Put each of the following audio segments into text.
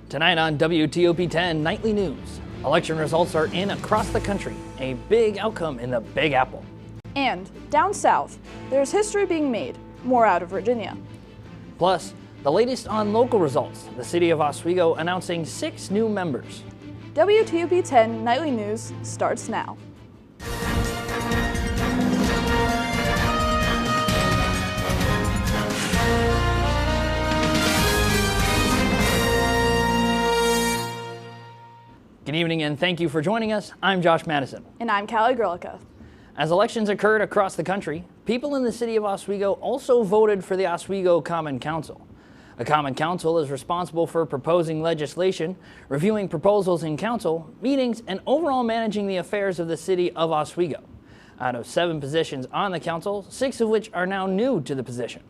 Tonight on WTOP-10 Nightly News, election results are in across the country, a big outcome in the Big Apple. And down south, there's history being made, more out of Virginia. Plus, the latest on local results, the city of Oswego announcing 6 new members. WTOP-10 Nightly News starts now. Good evening and thank you for joining us. I'm Josh Madison. And I'm Callie Grlica. As elections occurred across the country, people in the city of Oswego also voted for the Oswego Common Council. A Common Council is responsible for proposing legislation, reviewing proposals in council, meetings, and overall managing the affairs of the city of Oswego. Out of 7 positions on the council, 6 of which are now new to the position.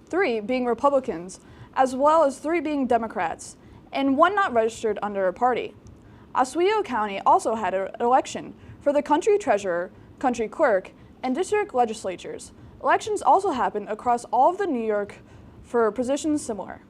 3 being Republicans, as well as 3 being Democrats, and 1 not registered under a party. Oswego County also had an election for the county treasurer, county clerk, and district legislatures. Elections also happened across all of New York for positions similar.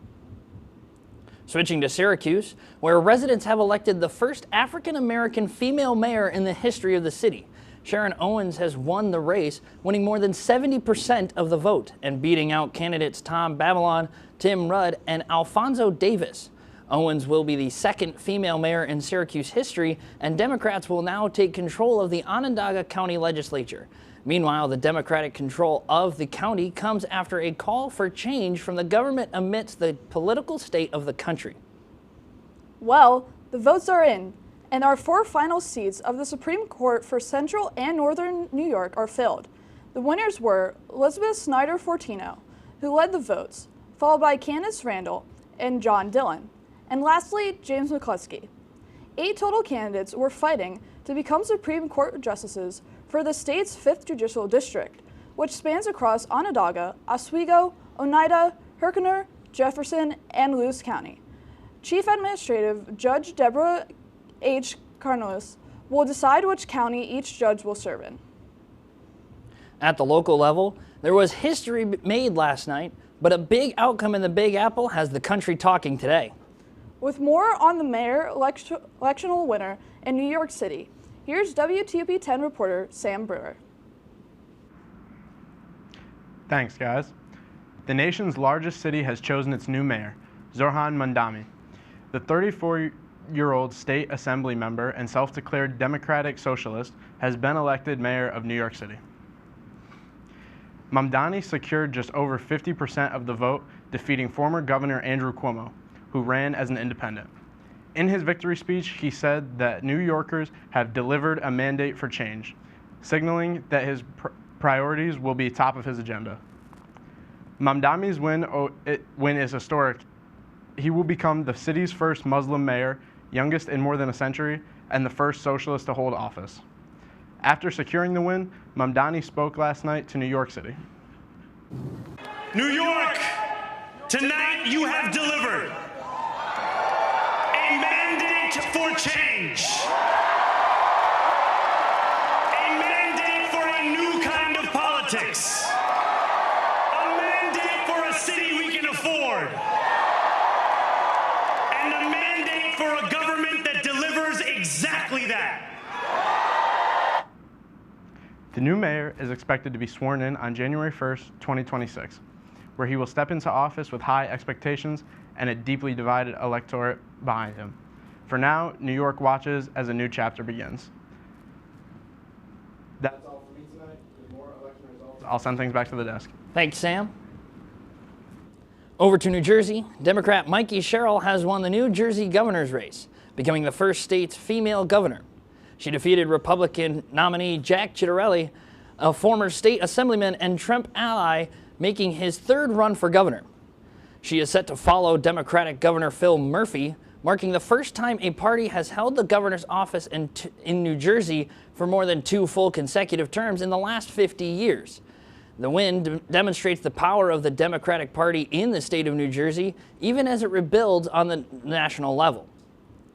Switching to Syracuse, where residents have elected the first African-American female mayor in the history of the city. Sharon Owens has won the race, winning more than 70% of the vote and beating out candidates Tom Babylon, Tim Rudd, and Alfonso Davis. Owens will be the 2nd female mayor in Syracuse history, and Democrats will now take control of the Onondaga County Legislature. Meanwhile, the Democratic control of the county comes after a call for change from the government amidst the political state of the country. Well, the votes are in, and our 4 final seats of the Supreme Court for Central and Northern New York are filled. The winners were Elizabeth Snyder Fortino, who led the votes, followed by Candace Randall and John Dillon. And lastly, James McCluskey. 8 total candidates were fighting to become Supreme Court justices for the state's 5th Judicial District, which spans across Onondaga, Oswego, Oneida, Herkimer, Jefferson, and Lewis County. Chief Administrative Judge Deborah H. Carnellis will decide which county each judge will serve in. At the local level, there was history made last night, but a big outcome in the Big Apple has the country talking today. With more on the mayor electional winner in New York City, here's WTOP-10 reporter Sam Brewer. Thanks, guys. The nation's largest city has chosen its new mayor, Zohran Mamdani. The 34-year-old state assembly member and self-declared democratic socialist has been elected mayor of New York City. Mamdani secured just over 50% of the vote, defeating former Governor Andrew Cuomo, who ran as an independent. In his victory speech, he said that New Yorkers have delivered a mandate for change, signaling that his priorities will be top of his agenda. Mamdani's win is historic. He will become the city's first Muslim mayor, youngest in more than a century, and the first socialist to hold office. After securing the win, Mamdani spoke last night to New York City. New York, tonight you have delivered a mandate for change, a mandate for a new kind of politics, a mandate for a city we can afford, and a mandate for a government that delivers exactly that. The new mayor is expected to be sworn in on January 1st, 2026, where he will step into office with high expectations and a deeply divided electorate behind him. For now, New York watches as a new chapter begins. That's all for me tonight. With more election results, I'll send things back to the desk. Thanks, Sam. Over to New Jersey, Democrat Mikey Sherrill has won the New Jersey governor's race, becoming the first state's female governor. She defeated Republican nominee Jack Ciattarelli, a former state assemblyman and Trump ally, making his 3rd run for governor. She is set to follow Democratic Governor Phil Murphy, marking the first time a party has held the governor's office in New Jersey for more than 2 full consecutive terms in the last 50 years. The win demonstrates the power of the Democratic Party in the state of New Jersey, even as it rebuilds on the national level.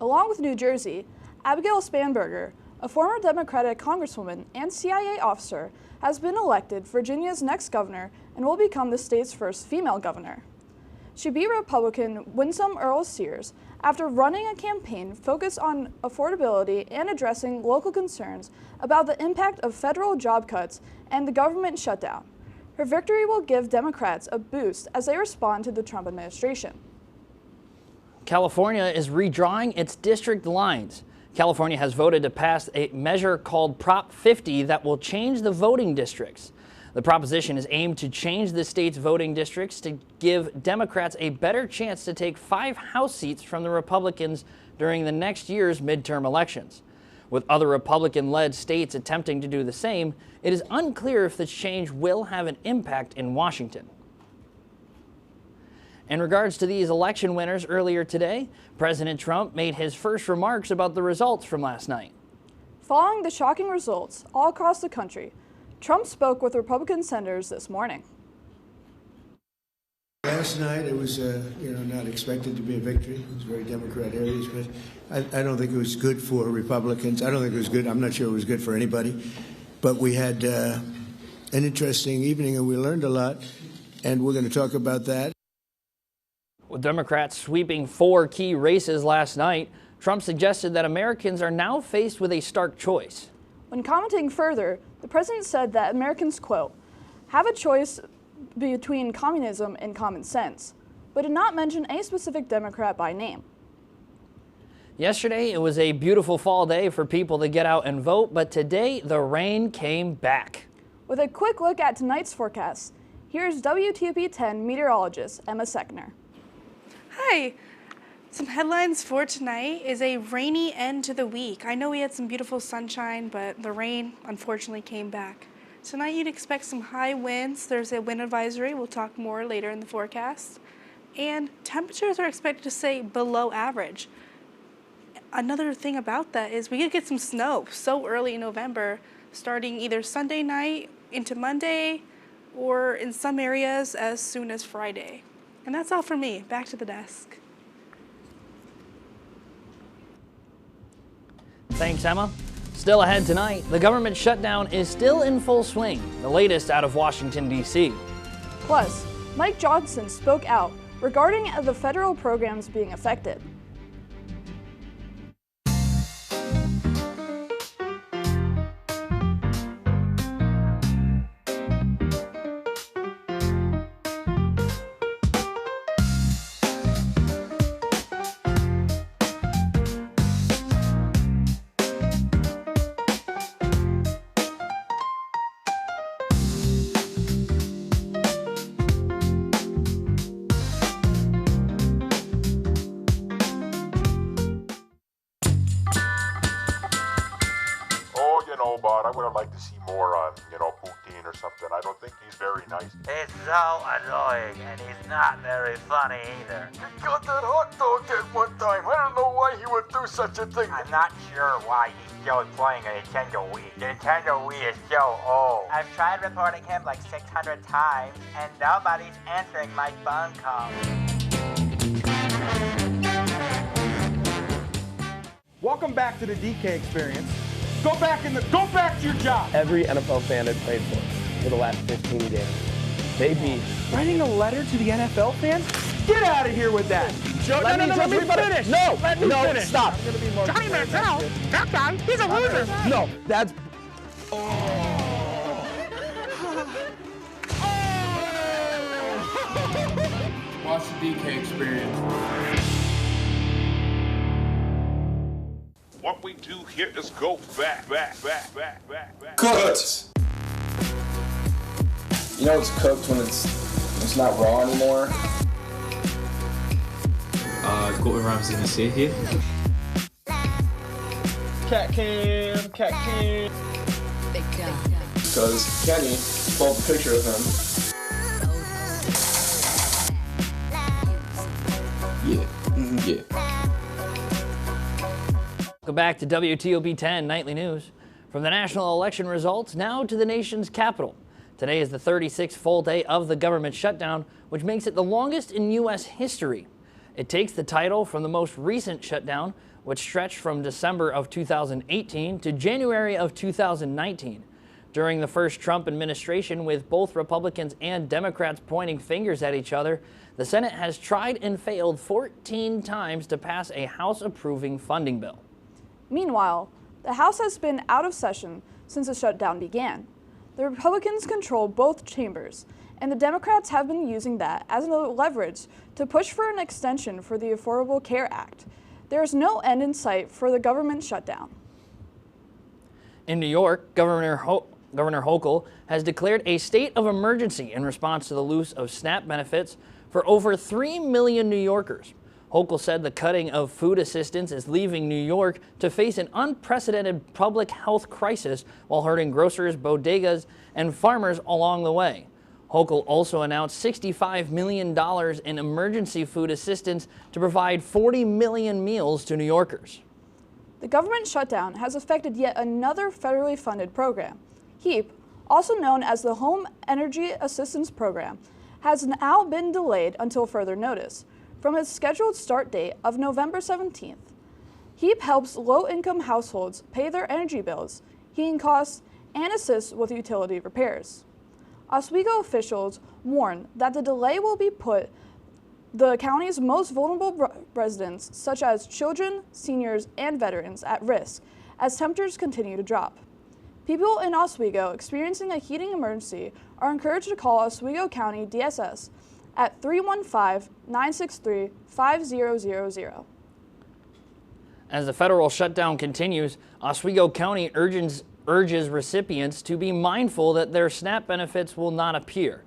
Along with New Jersey, Abigail Spanberger, a former Democratic congresswoman and CIA officer, has been elected Virginia's next governor and will become the state's first female governor. She beat Republican Winsome Earl Sears after running a campaign focused on affordability and addressing local concerns about the impact of federal job cuts and the government shutdown. Her victory will give Democrats a boost as they respond to the Trump administration. California is redrawing its district lines. California has voted to pass a measure called Prop 50 that will change the voting districts. The proposition is aimed to change the state's voting districts to give Democrats a better chance to take 5 House seats from the Republicans during the next year's midterm elections. With other Republican-led states attempting to do the same, it is unclear if this change will have an impact in Washington. In regards to these election winners earlier today, President Trump made his first remarks about the results from last night. Following the shocking results all across the country, Trump spoke with Republican senators this morning. Last night, it was, not expected to be a victory. It was very Democrat areas, but I don't think it was good for Republicans. I don't think it was good. I'm not sure it was good for anybody. But we had an interesting evening, and we learned a lot, and we're going to talk about that. With Democrats sweeping 4 key races last night, Trump suggested that Americans are now faced with a stark choice. When commenting further, the president said that Americans, quote, have a choice between communism and common sense, but did not mention a specific Democrat by name. Yesterday, it was a beautiful fall day for people to get out and vote, but today the rain came back. With a quick look at tonight's forecast, here's WTOP-10 meteorologist Emma Seckner. Hi. Some headlines for tonight is a rainy end to the week. I know we had some beautiful sunshine, but the rain unfortunately came back. Tonight you'd expect some high winds. There's a wind advisory. We'll talk more later in the forecast. And temperatures are expected to stay below average. Another thing about that is we could get some snow so early in November, starting either Sunday night into Monday, or in some areas as soon as Friday. And that's all for me. Back to the desk. Thanks, Emma. Still ahead tonight, the government shutdown is still in full swing, the latest out of Washington, D.C. Plus, Mike Johnson spoke out regarding the federal programs being affected. But I would have liked to see more on, Putin or something. I don't think he's very nice. He's so annoying, and he's not very funny either. He got that hot dog at one time. I don't know why he would do such a thing. I'm not sure why he's still playing a Nintendo Wii. The Nintendo Wii is so old. I've tried reporting him like 600 times, and nobody's answering my phone calls. Welcome back to the DK experience. Go back to your job. Every NFL fan had played for the last 15 games. They beat. Writing a letter to the NFL fans? Get out of here with that. Let me finish. No, finish. Stop. I'm gonna be more Johnny Manziel, that guy, he's a loser. No, that's. Watch the DK experience. What we do here is go back. Cooked. You know it's cooked when it's not raw anymore. Got what Rams gonna say here. Cat cam. Because Kenny pulled a picture of him. Yeah. Welcome back to WTOP-10 Nightly News. From the national election results, now to the nation's capital. Today is the 36th full day of the government shutdown, which makes it the longest in U.S. history. It takes the title from the most recent shutdown, which stretched from December of 2018 to January of 2019. During the first Trump administration, with both Republicans and Democrats pointing fingers at each other, the Senate has tried and failed 14 times to pass a House-approving funding bill. Meanwhile, the House has been out of session since the shutdown began. The Republicans control both chambers, and the Democrats have been using that as a leverage to push for an extension for the Affordable Care Act. There is no end in sight for the government shutdown. In New York, Governor Hochul has declared a state of emergency in response to the loss of SNAP benefits for over 3 million New Yorkers. Hochul said the cutting of food assistance is leaving New York to face an unprecedented public health crisis while hurting grocers, bodegas, and farmers along the way. Hochul also announced $65 million in emergency food assistance to provide 40 million meals to New Yorkers. The government shutdown has affected yet another federally funded program. HEAP, also known as the Home Energy Assistance Program, has now been delayed until further notice. From its scheduled start date of November 17th, HEAP helps low-income households pay their energy bills, heating costs, and assists with utility repairs. Oswego officials warn that the delay will put the county's most vulnerable residents, such as children, seniors, and veterans, at risk as temperatures continue to drop. People in Oswego experiencing a heating emergency are encouraged to call Oswego County DSS at 315-963-5000. As the federal shutdown continues, Oswego County urges recipients to be mindful that their SNAP benefits will not appear.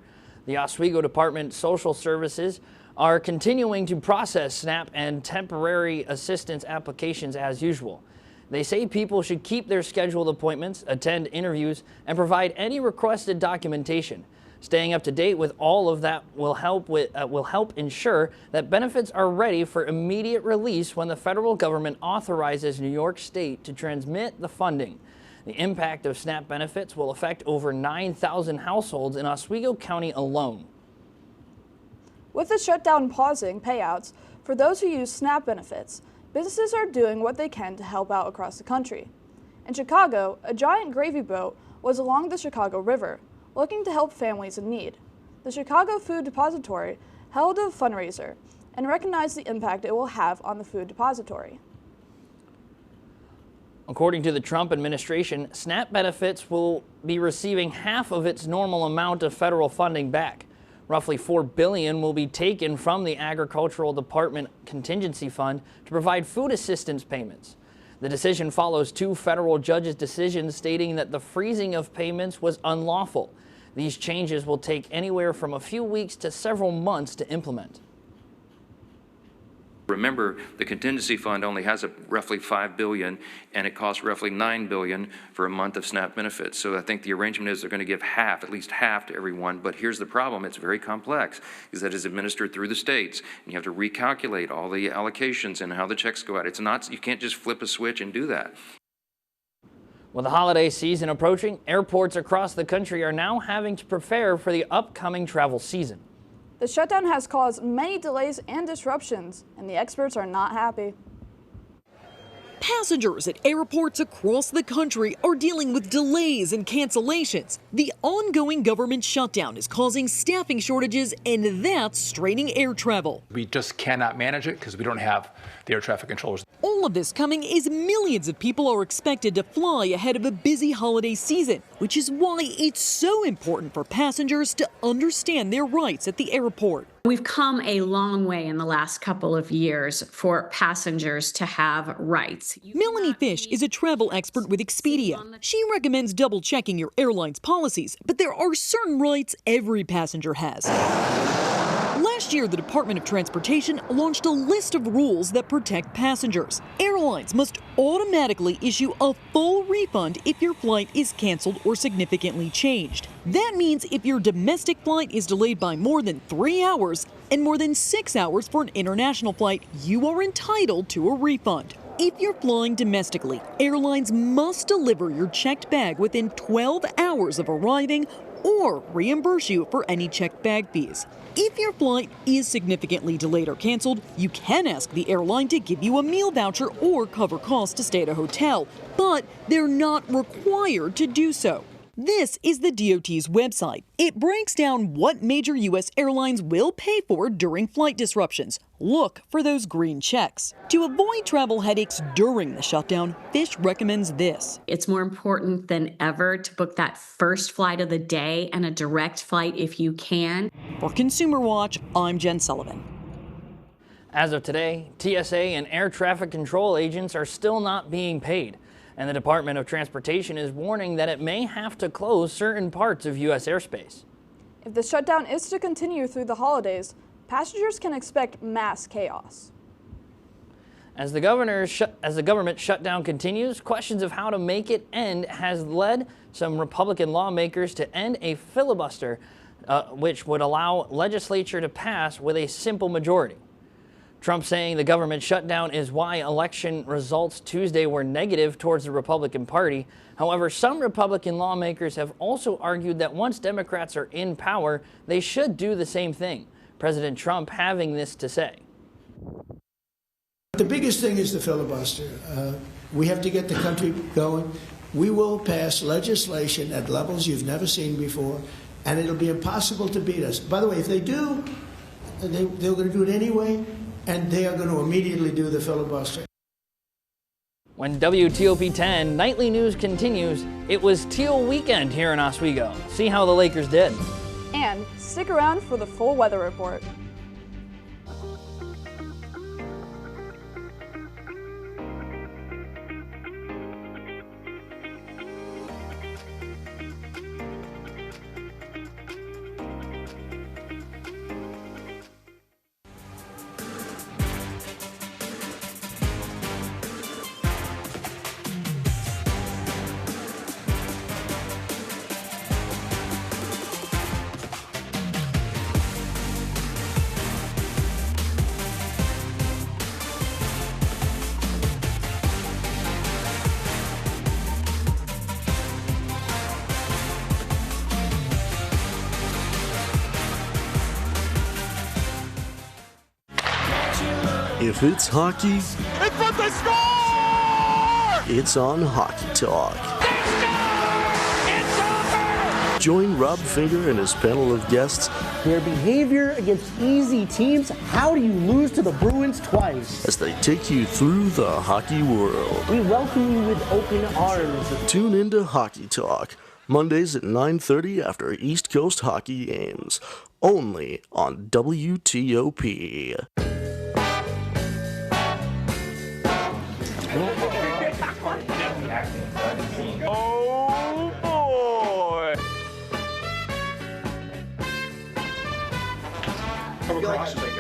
The Oswego Department of Social Services are continuing to process SNAP and temporary assistance applications as usual. They say people should keep their scheduled appointments, attend interviews, and provide any requested documentation. Staying up to date with all of that will help ensure that benefits are ready for immediate release when the federal government authorizes New York State to transmit the funding. The impact of SNAP benefits will affect over 9,000 households in Oswego County alone. With the shutdown pausing payouts for those who use SNAP benefits, businesses are doing what they can to help out across the country. In Chicago, a giant gravy boat was along the Chicago River, looking to help families in need. The Chicago Food Depository held a fundraiser and recognized the impact it will have on the food depository. According to the Trump administration, SNAP benefits will be receiving half of its normal amount of federal funding back. Roughly $4 billion will be taken from the Agricultural Department Contingency Fund to provide food assistance payments. The decision follows two federal judges' decisions stating that the freezing of payments was unlawful. These changes will take anywhere from a few weeks to several months to implement. Remember, the contingency fund only has roughly $5 billion, and it costs roughly $9 billion for a month of SNAP benefits. So I think the arrangement is they're going to give half, at least half, to everyone. But here's the problem: it's very complex, is that it's administered through the states, and you have to recalculate all the allocations and how the checks go out. It's not, you can't just flip a switch and do that. With the holiday season approaching, airports across the country are now having to prepare for the upcoming travel season. The shutdown has caused many delays and disruptions, and the experts are not happy. Passengers at airports across the country are dealing with delays and cancellations. The ongoing government shutdown is causing staffing shortages, and that's straining air travel. We just cannot manage it because we don't have the air traffic controllers. All of this coming as millions of people are expected to fly ahead of a busy holiday season, which is why it's so important for passengers to understand their rights at the airport. We've come a long way in the last couple of years for passengers to have rights. Melanie Fish is a travel expert with Expedia. She recommends double-checking your airline's policies, but there are certain rights every passenger has. Last year, the Department of Transportation launched a list of rules that protect passengers. Airlines must automatically issue a full refund if your flight is canceled or significantly changed. That means if your domestic flight is delayed by more than 3 hours and more than 6 hours for an international flight, you are entitled to a refund. If you're flying domestically, airlines must deliver your checked bag within 12 hours of arriving or reimburse you for any checked bag fees. If your flight is significantly delayed or canceled, you can ask the airline to give you a meal voucher or cover costs to stay at a hotel, but they're not required to do so. This is the DOT's website. It breaks down what major U.S. airlines will pay for during flight disruptions. Look for those green checks. To avoid travel headaches during the shutdown, Fish recommends this. It's more important than ever to book that first flight of the day and a direct flight if you can. For Consumer Watch, I'm Jen Sullivan. As of today, TSA and air traffic control agents are still not being paid, and the Department of Transportation is warning that it may have to close certain parts of U.S. airspace. If the shutdown is to continue through the holidays, passengers can expect mass chaos. As the government shutdown continues, questions of how to make it end has led some Republican lawmakers to end a filibuster, which would allow legislature to pass with a simple majority. Trump saying the government shutdown is why election results Tuesday were negative towards the Republican Party. However, some Republican lawmakers have also argued that once Democrats are in power, they should do the same thing. President Trump having this to say. The biggest thing is the filibuster. We have to get the country going. We will pass legislation at levels you've never seen before, and it'll be impossible to beat us. By the way, if they do, they're going to do it anyway, and they are going to immediately do the filibuster. When WTOP-10 nightly news continues, it was Teal weekend here in Oswego. See how the Lakers did. And stick around for the full weather report. If it's hockey, It's what they score! it's on Hockey Talk. Join Rob Finger and his panel of guests. Their behavior against easy teams, how do you lose to the Bruins twice? As they take you through the hockey world. We welcome you with open arms. Tune into Hockey Talk, Mondays at 9:30 after East Coast hockey games. Only on WTOP. Oh boy! Come across and make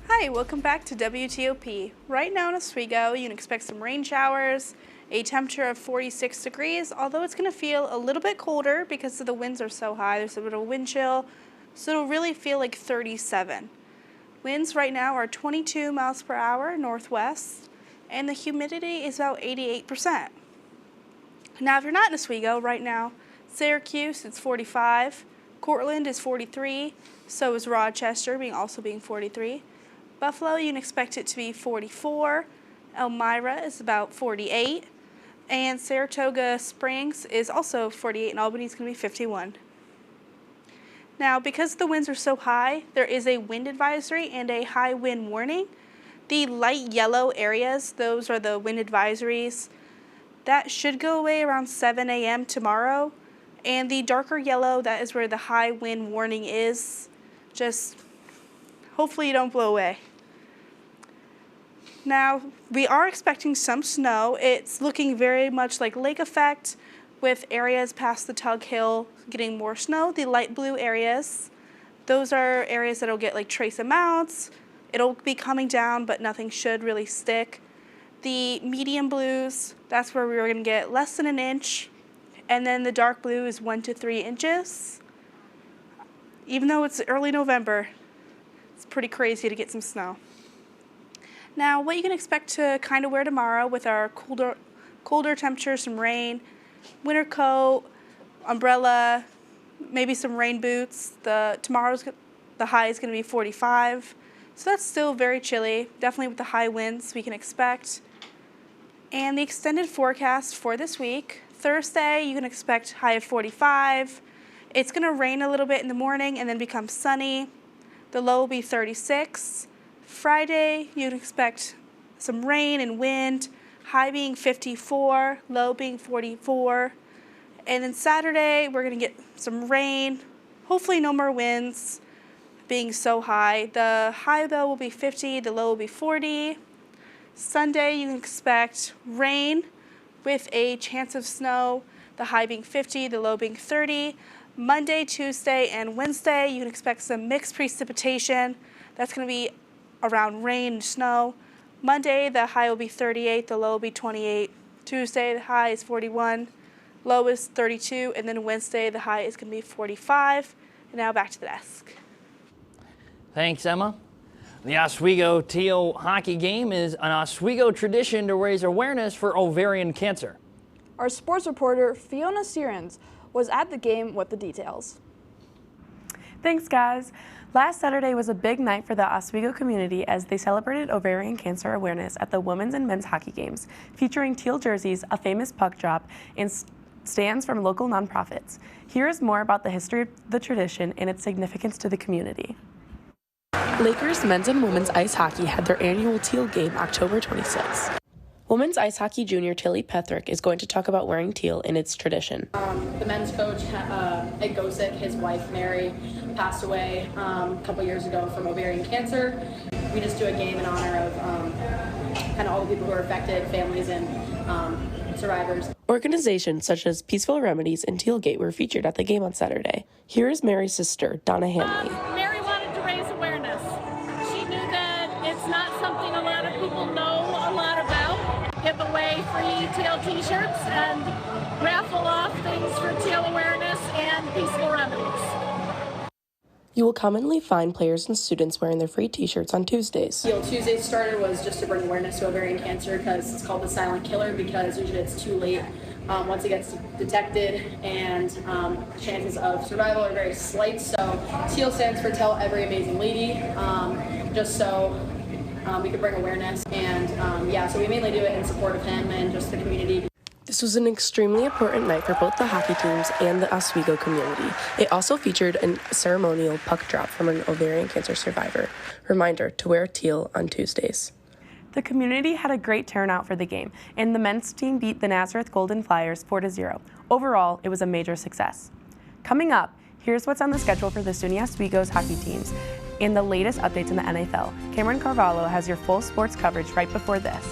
Hi, welcome back to WTOP. Right now in Oswego, you can expect some rain showers, a temperature of 46 degrees, although it's going to feel a little bit colder because the winds are so high. There's a bit of a wind chill, so it'll really feel like 37. Winds right now are 22 miles per hour northwest, and the humidity is about 88%. Now, if you're not in Oswego right now, Syracuse, it's 45, Cortland is 43, so is Rochester, also being 43. Buffalo, you can expect it to be 44. Elmira is about 48. And Saratoga Springs is also 48, and Albany is going to be 51. Now, because the winds are so high, there is a wind advisory and a high wind warning. The light yellow areas, those are the wind advisories. That should go away around 7 a.m. tomorrow. And the darker yellow, that is where the high wind warning is. Just hopefully you don't blow away. Now, we are expecting some snow. It's looking very much like lake effect, with areas past the Tug Hill getting more snow, the light blue areas. Those are areas that'll get like trace amounts. It'll be coming down, but nothing should really stick. The medium blues, that's where we're going to get less than an inch. And then the dark blue is 1 to 3 inches. Even though it's early November, it's pretty crazy to get some snow. Now, what you can expect to kind of wear tomorrow with our colder temperatures, some rain, winter coat, umbrella, maybe some rain boots. Tomorrow's the high is going to be 45, so that's still very chilly, definitely with the high winds we can expect. And the extended forecast for this week, Thursday you can expect high of 45. It's going to rain a little bit in the morning and then become sunny. The low will be 36. Friday you can expect some rain and wind, high being 54, low being 44. And then Saturday, we're going to get some rain, hopefully no more winds being so high. The high, though, will be 50, the low will be 40. Sunday, you can expect rain with a chance of snow, the high being 50, the low being 30. Monday, Tuesday, and Wednesday, you can expect some mixed precipitation. That's going to be around rain and snow. Monday, the high will be 38, the low will be 28. Tuesday, the high is 41. Low is 32, and then Wednesday, the high is going to be 45. And now back to the desk. Thanks, Emma. The Oswego Teal hockey game is an Oswego tradition to raise awareness for ovarian cancer. Our sports reporter, Fiona Sierens, was at the game with the details. Thanks, guys. Last Saturday was a big night for the Oswego community as they celebrated ovarian cancer awareness at the women's and men's hockey games, featuring teal jerseys, a famous puck drop, and stands from local nonprofits. Here is more about the history of the tradition and its significance to the community. Lakers men's and women's ice hockey had their annual teal game October 26. Women's ice hockey junior Tilly Pethrick is going to talk about wearing teal and its tradition. The men's coach, Ed Gosick, his wife Mary, passed away a couple years ago from ovarian cancer. We just do a game in honor of kind of all the people who are affected, families and survivors. Organizations such as Peaceful Remedies and Tealgate were featured at the game on Saturday. Here is Mary's sister, Donna Hanley. Mary wanted to raise awareness. She knew that it's not something a lot of people know a lot about. Give away free teal t-shirts and raffle off things for teal awareness and Peaceful Remedies. You will commonly find players and students wearing their free t-shirts on Tuesdays. Teal Tuesdays started was just to bring awareness to ovarian cancer because it's called the silent killer because usually it's too late once it gets detected and chances of survival are very slight. So Teal stands for Tell Every Amazing Lady, just so we could bring awareness and so we mainly do it in support of him and just the community. This was an extremely important night for both the hockey teams and the Oswego community. It also featured a ceremonial puck drop from an ovarian cancer survivor. Reminder to wear teal on Tuesdays. The community had a great turnout for the game, and the men's team beat the Nazareth Golden Flyers 4-0. Overall, it was a major success. Coming up, here's what's on the schedule for the SUNY Oswego's hockey teams and the latest updates in the NFL. Cameron Carvalho has your full sports coverage right before this.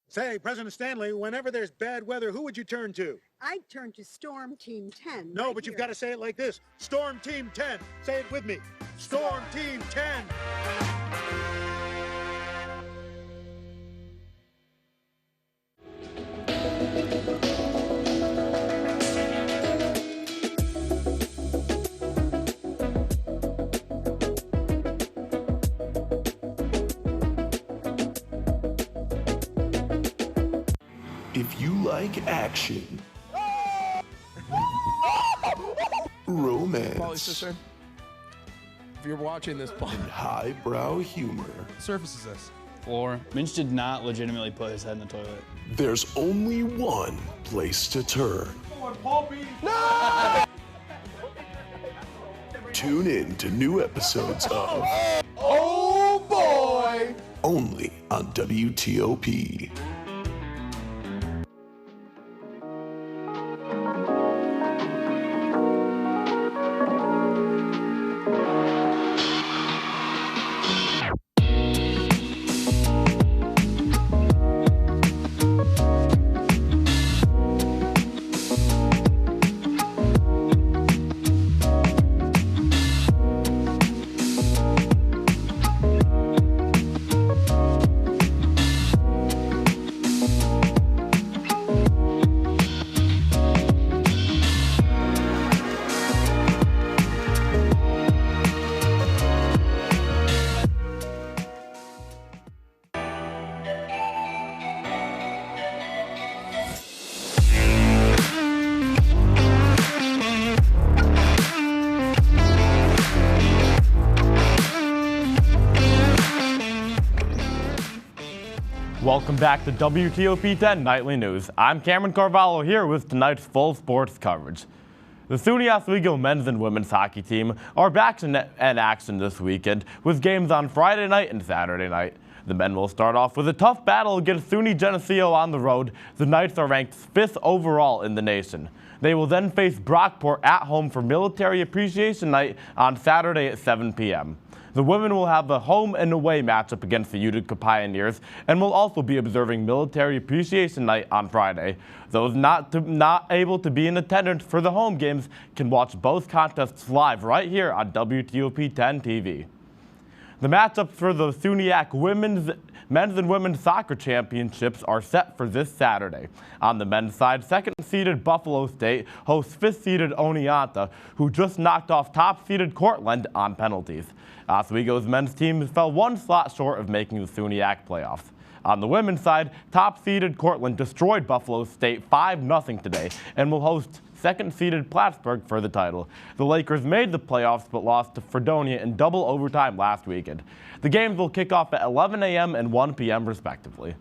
Say, President Stanley, whenever there's bad weather, who would you turn to? I'd turn to Storm Team 10. No, but you've got to say it like this. Storm Team 10. Say it with me. Storm Team 10. If you like action, romance, Polly sister, if you're watching this, and highbrow humor, surface is this. Floor. Minch did not legitimately put his head in the toilet. there's only one place to turn. No! Tune in to new episodes of Oh boy! only on WTOP. Welcome back to WTOP-10 Nightly News. I'm Cameron Carvalho here with tonight's full sports coverage. The SUNY Oswego men's and women's hockey team are back in action this weekend with games on Friday night and Saturday night. The men will start off with a tough battle against SUNY Geneseo on the road. The Knights are ranked 5th overall in the nation. They will then face Brockport at home for Military Appreciation Night on Saturday at 7 p.m. The women will have a home and away matchup against the Utica Pioneers and will also be observing Military Appreciation Night on Friday. Those not able to be in attendance for the home games can watch both contests live right here on WTOP-10 TV. The matchups for the SUNYAC men's and women's soccer championships are set for this Saturday. On the men's side, second-seeded Buffalo State hosts fifth-seeded Oneonta, who just knocked off top-seeded Cortland on penalties. Oswego's men's team fell one slot short of making the SUNYAC playoffs. On the women's side, top-seeded Cortland destroyed Buffalo State 5-0 today and will host second-seeded Plattsburgh for the title. The Lakers made the playoffs but lost to Fredonia in double overtime last weekend. The games will kick off at 11 a.m. and 1 p.m. respectively.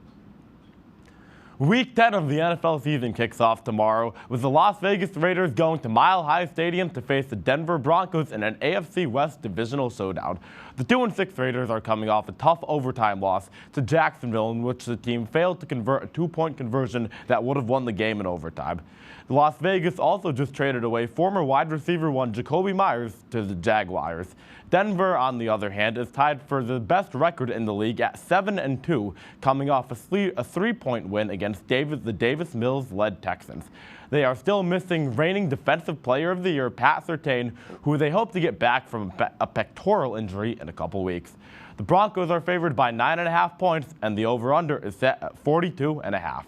Week 10 of the NFL season kicks off tomorrow with the Las Vegas Raiders going to Mile High Stadium to face the Denver Broncos in an AFC West divisional showdown. The 2-6 Raiders are coming off a tough overtime loss to Jacksonville, in which the team failed to convert a 2-point conversion that would have won the game in overtime. Las Vegas also just traded away former wide receiver one Jacoby Myers to the Jaguars. Denver, on the other hand, is tied for the best record in the league at 7-2, coming off a 3-point win against the Davis Mills-led Texans. They are still missing reigning Defensive Player of the Year Pat Surtain, who they hope to get back from a pectoral injury in a couple weeks. The Broncos are favored by 9.5 points, and the over-under is set at 42.5.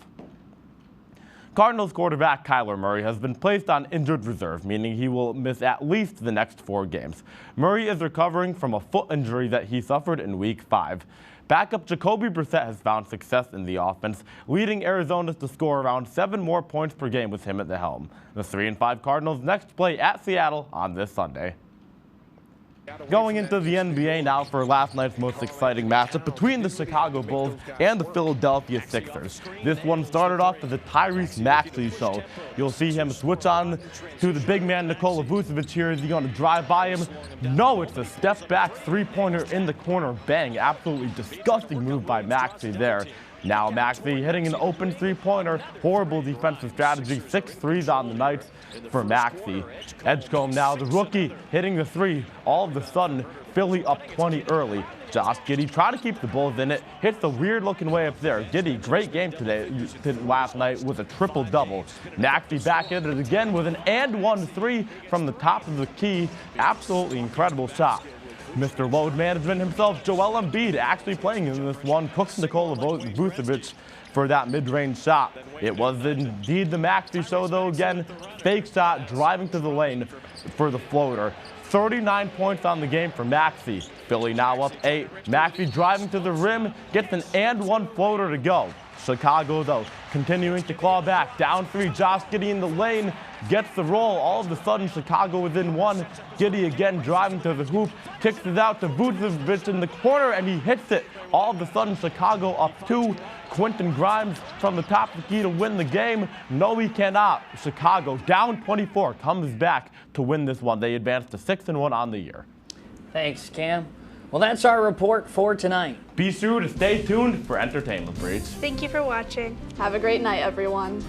Cardinals quarterback Kyler Murray has been placed on injured reserve, meaning he will miss at least the next 4 games. Murray is recovering from a foot injury that he suffered in Week 5. Backup Jacoby Brissett has found success in the offense, leading Arizona to score around 7 more points per game with him at the helm. The 3-5 Cardinals next play at Seattle on this Sunday. Going into the NBA now for last night's most exciting matchup between the Chicago Bulls and the Philadelphia Sixers. This one started off as a Tyrese Maxey show. You'll see him switch on to the big man Nikola Vucevic here. Is he going to drive by him? No, it's a step-back three-pointer in the corner. Bang, absolutely disgusting move by Maxey there. Now Maxey hitting an open three-pointer. Horrible defensive strategy. 6 threes on the night for Maxey. Edgecombe now, the rookie, hitting the 3. All of a sudden, Philly up 20 early. Josh Giddey trying to keep the Bulls in it. Hits the weird-looking way up there. Giddey, great game last night with a triple-double. Maxey back at it again with an and-one 3 from the top of the key. Absolutely incredible shot. Mr. Load Management himself, Joel Embiid, actually playing in this one, cooks Nikola Vucevic for that mid-range shot. It was indeed the Maxey show, though, again. Fake shot, driving to the lane for the floater. 39 points on the game for Maxey. Philly now up 8. Maxey driving to the rim, gets an and-one floater to go. Chicago, though, continuing to claw back. Down 3, Josh Giddey in the lane, gets the roll. All of a sudden, Chicago within 1. Giddey again driving to the hoop, kicks it out to Vucevic in the corner, and he hits it. All of a sudden, Chicago up 2. Quentin Grimes from the top of the key to win the game. No, he cannot. Chicago down 24, comes back to win this one. They advance to 6-1 on the year. Thanks, Cam. Well, that's our report for tonight. Be sure to stay tuned for Entertainment Breach. Thank you for watching. Have a great night, everyone.